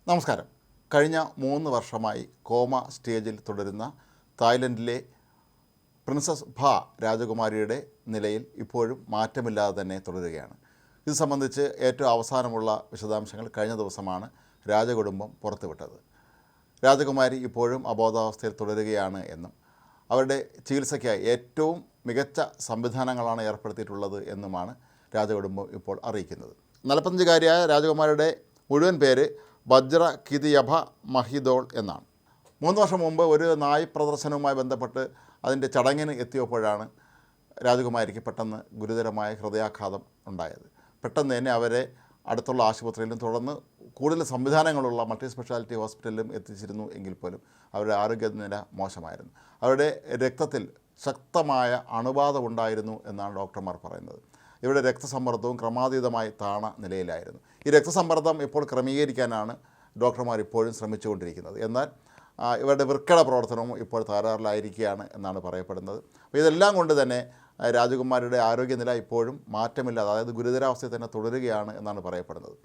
നമസ്കാരം. കഴിഞ്ഞ 3 വർഷമായി കോമ സ്റ്റേജിൽ തുടരുന്ന തായ്ലൻഡിലെ പ്രിൻസസ് ഭ രാജകുമാരിയുടെ നിലയിൽ ഇപ്പോഴും മാറ്റമില്ലാതെ തന്നെ തുടരുകയാണ്. ഇത് സംബന്ധിച്ച് ഏറ്റവും അവസാനമുള്ള വിശദാംശങ്ങൾ കഴിഞ്ഞ ദിവസമാണ് രാജകുടുംബം പുറത്തുവിട്ടത്. രാജകുമാരി ഇപ്പോഴും അബോധാവസ്ഥയിൽ തുടരുകയാണ് എന്നും അവരുടെ ചികിത്സയ്ക്കായി ഏറ്റവും മികച്ച സംവിധാനങ്ങളാണ് ഏർപ്പെടുത്തിയിട്ടുള്ളത് എന്നുമാണ് രാജകുടുംബം ഇപ്പോൾ അറിയിക്കുന്നത്. 45-കാരിയായ രാജകുമാരിയുടെ മുഴുവൻ പേര് വജ്ര കിതിയഭ മഹിദോൾ എന്നാണ്. 3 വർഷം മുമ്പ് ഒരു നായ് പ്രദർശനവുമായി ബന്ധപ്പെട്ട് അതിൻ്റെ ചടങ്ങിന് എത്തിയപ്പോഴാണ് രാജകുമാരിക്ക് പെട്ടെന്ന് ഗുരുതരമായ ഹൃദയാഘാതം ഉണ്ടായത്. പെട്ടെന്ന് തന്നെ അവരെ അടുത്തുള്ള ആശുപത്രിയിലും തുടർന്ന് കൂടുതൽ സംവിധാനങ്ങളുള്ള മൾട്ടി സ്പെഷ്യാലിറ്റി ഹോസ്പിറ്റലിലും എത്തിച്ചിരുന്നു എങ്കിൽ പോലും അവരുടെ ആരോഗ്യനില മോശമായിരുന്നു. അവരുടെ രക്തത്തിൽ ശക്തമായ അണുബാധ ഉണ്ടായിരുന്നു എന്നാണ് ഡോക്ടർമാർ പറയുന്നത്. ഇവരുടെ രക്തസമ്മർദ്ദവും ക്രമാതീതമായി താണ നിലയിലായിരുന്നു. ഈ രക്തസമ്മർദ്ദം ഇപ്പോൾ ക്രമീകരിക്കാനാണ് ഡോക്ടർമാർ ഇപ്പോഴും ശ്രമിച്ചുകൊണ്ടിരിക്കുന്നത്. എന്നാൽ ഇവരുടെ വൃക്കയുടെ പ്രവർത്തനവും ഇപ്പോൾ തകരാറിലായിരിക്കുകയാണ് എന്നാണ് പറയപ്പെടുന്നത്. അപ്പോൾ ഇതെല്ലാം കൊണ്ട് തന്നെ രാജകുമാരിയുടെ ആരോഗ്യനില ഇപ്പോഴും മാറ്റമില്ലാതെ, അതായത് ഗുരുതരാവസ്ഥയിൽ തന്നെ തുടരുകയാണ് എന്നാണ് പറയപ്പെടുന്നത്.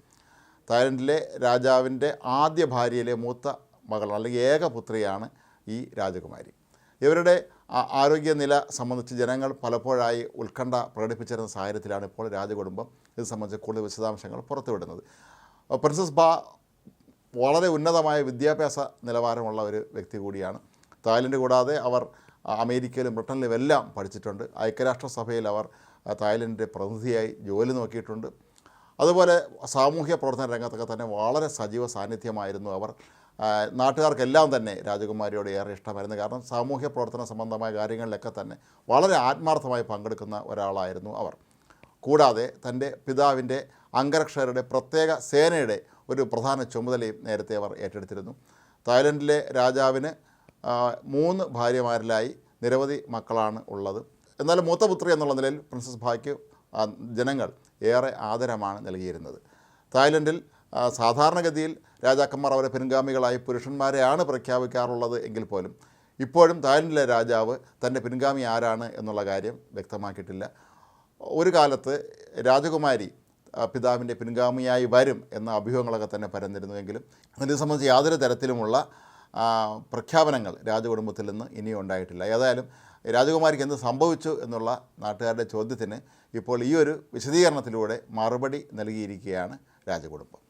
തായ്ലൻഡിലെ രാജാവിൻ്റെ ആദ്യ ഭാര്യയിലെ മൂത്ത മകൾ അല്ലെങ്കിൽ ഏകപുത്രിയാണ് ഈ രാജകുമാരി. ഇവരുടെ ആരോഗ്യനില സംബന്ധിച്ച് ജനങ്ങൾ പലപ്പോഴായി ഉത്കണ്ഠ പ്രകടിപ്പിച്ചിരുന്ന സാഹചര്യത്തിലാണ് ഇപ്പോൾ രാജകുടുംബം ഇത് സംബന്ധിച്ച് കൂടുതൽ വിശദാംശങ്ങൾ പുറത്തുവിടുന്നത്. പ്രിൻസസ് ഭ വളരെ ഉന്നതമായ വിദ്യാഭ്യാസ നിലവാരമുള്ള ഒരു വ്യക്തി കൂടിയാണ്. തായ്ലൻഡ് കൂടാതെ അവർ അമേരിക്കയിലും ബ്രിട്ടനിലും എല്ലാം പഠിച്ചിട്ടുണ്ട്. ഐക്യരാഷ്ട്രസഭയിൽ അവർ തായ്ലൻഡിൻ്റെ പ്രതിനിധിയായി ജോലി നോക്കിയിട്ടുണ്ട്. അതുപോലെ സാമൂഹ്യ പ്രവർത്തന രംഗത്തൊക്കെ തന്നെ വളരെ സജീവ സാന്നിധ്യമായിരുന്നു അവർ. നാട്ടുകാർക്കെല്ലാം തന്നെ രാജകുമാരിയോട് ഏറെ ഇഷ്ടമായിരുന്നു. കാരണം സാമൂഹ്യ പ്രവർത്തന സംബന്ധമായ കാര്യങ്ങളിലൊക്കെ തന്നെ വളരെ ആത്മാർത്ഥമായി പങ്കെടുക്കുന്ന ഒരാളായിരുന്നു അവർ. കൂടാതെ തൻ്റെ പിതാവിൻ്റെ അംഗരക്ഷകരുടെ പ്രത്യേക സേനയുടെ ഒരു പ്രധാന ചുമതലയും നേരത്തെ അവർ ഏറ്റെടുത്തിരുന്നു. തായ്ലൻഡിലെ രാജാവിന് 3 ഭാര്യമാരിലായി നിരവധി മക്കളാണ് ഉള്ളത്. എന്നാലും മൂത്ത പുത്രി എന്നുള്ള നിലയിൽ പ്രിൻസസ് ഭായ്ക്ക് ജനങ്ങൾ ഏറെ ആദരമാണ് നൽകിയിരുന്നത്. തായ്ലൻഡിൽ സാധാരണഗതിയിൽ രാജാക്കന്മാർ അവരെ പിൻഗാമികളായി പുരുഷന്മാരെയാണ് പ്രഖ്യാപിക്കാറുള്ളത് എങ്കിൽ പോലും ഇപ്പോഴും തായ്ലൻഡിലെ രാജാവ് തൻ്റെ പിൻഗാമി ആരാണ് എന്നുള്ള കാര്യം വ്യക്തമാക്കിയിട്ടില്ല. ഒരു കാലത്ത് രാജകുമാരി പിതാവിൻ്റെ പിൻഗാമിയായി വരും എന്ന അഭ്യൂഹങ്ങളൊക്കെ തന്നെ പരന്നിരുന്നുവെങ്കിലും അതിനെ സംബന്ധിച്ച് യാതൊരു തരത്തിലുമുള്ള പ്രഖ്യാപനങ്ങൾ രാജകുടുംബത്തിൽ നിന്ന് ഇനിയും ഉണ്ടായിട്ടില്ല. ഏതായാലും രാജകുമാരിക്ക് എന്ത് സംഭവിച്ചു എന്നുള്ള നാട്ടുകാരുടെ ചോദ്യത്തിന് ഇപ്പോൾ ഈ ഒരു വിശദീകരണത്തിലൂടെ മറുപടി നൽകിയിരിക്കുകയാണ് രാജകുടുംബം.